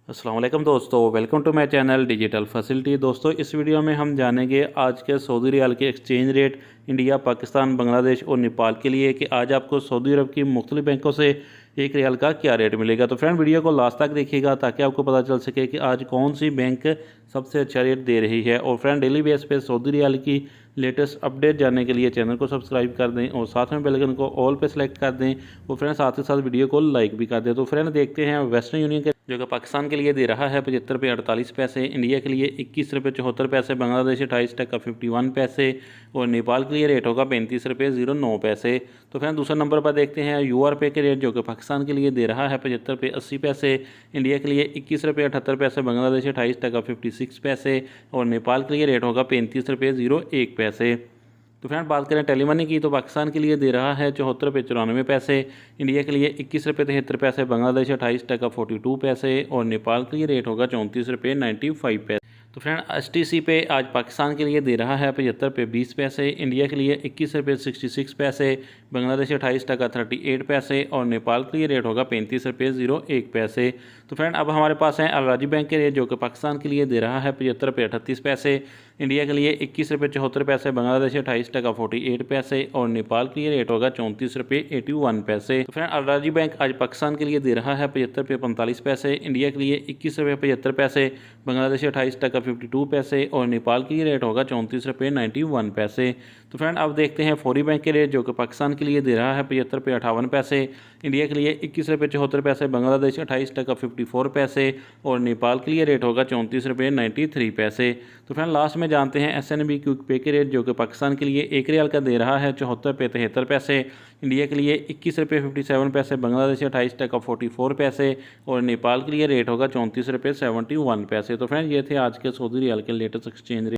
अस्सलाम वालेकुम दोस्तों, welcome to my channel digital facility. दोस्तों, इस वीडियो में हम जानेंगे आज के सऊदी रियाल के exchange rate India, Pakistan, Bangladesh और नेपाल के लिए कि आज आपको सऊदी अरब की मुख्तलिफ बैंकों से एक रियाल का क्या रेट मिलेगा। तो फ्रेंड, वीडियो को लास्ट तक देखिएगा ताकि आपको पता चल सके कि आज कौन सी बैंक सबसे अच्छा रेट दे रही है। और फ्रेंड, डेली बेस पे सऊदी रियाल की लेटेस्ट अपडेट जानने के लिए चैनल को सब्सक्राइब कर दें और साथ में बेल आइकन को ऑल पे सेलेक्ट कर दें और फ्रेंड साथ ही साथ वीडियो को लाइक भी कर दें। तो फ्रेंड, देखते हैं वेस्टर्न यूनियन के जो कि पाकिस्तान के लिए दे रहा है 75 रुपये 48 पैसे, इंडिया के लिए 21 रुपये 74 पैसे, बांग्लादेश 28 टका 51 पैसे और नेपाल के लिए रेट होगा 35 रुपये 09 पैसे। तो फ्रेंड, दूसरे नंबर पर देखते हैं यूआर पे के रेट जो कि पाकिस्तान के लिए दे रहा है 75 रुपये 80 पैसे, इंडिया के लिए 21 रुपये 78 पैसे, बांग्लादेश 28 टका 56 पैसे और नेपाल के लिए रेट होगा 35 रुपये 01 पैसे। तो फ्रेंड, बात करें टेलीमनी की तो पाकिस्तान के लिए दे रहा है 74 रुपये 94 पैसे, इंडिया के लिए 21 रुपये 73 पैसे, बांग्लादेश 28 टका 42 पैसे और नेपाल के लिए रेट होगा 34 रुपये 95 पैसे। तो फ्रेंड, एसटीसी पे आज पाकिस्तान के लिए दे रहा है 75 रुपये 20 पैसे, इंडिया के लिए 21 रुपये 66 पैसे, बांग्लादेश 28 टका 38 पैसे और नेपाल के लिए रेट होगा 35 रुपये 01 पैसे। तो फ्रेंड, अब हमारे पास है अलराजी बैंक के रेट जो कि पाकिस्तान के लिए दे रहा है 75 रुपये 38 पैसे, इंडिया के लिए 21 रुपये 74 पैसे, बांग्लादेश 28 टका 48 पैसे और नेपाल के लिए रेट होगा 34 रुपये 81 पैसे। तो फ्रेंड, अलराजी बैंक आज पाकिस्तान के लिए दे रहा है 75 रुपये 45 पैसे, इंडिया के लिए 21 रुपये 75 पैसे, बांग्लादेश 28 टका 52 पैसे और नेपाल के लिए रेट होगा 34 रुपये 91 पैसे। तो फ्रेंड, अब देखते हैं फौरी बैंक के रेट जो कि पाकिस्तान के लिए दे रहा है 75 रुपये 58 पैसे, इंडिया के लिए 21 रुपये 74 पैसे, बांग्लादेश 28 टका 54 पैसे और नेपाल के लिए रेट होगा 34 रुपये 93 पैसे। तो फ्रेंड, लास्ट में जानते हैं एसएनबी क्विक पे के रेट जो कि पाकिस्तान के लिए एक रियाल का दे रहा है 74 रुपये 73 पैसे, इंडिया के लिए 21 रुपये 57 पैसे, बांग्लादेश 28 टका 44 पैसे और नेपाल के लिए रेट होगा 34 रुपये 71 पैसे। तो फ्रेंड, ये थे आज के सऊदी रियाल के लेटेस्ट एक्सचेंज रेट।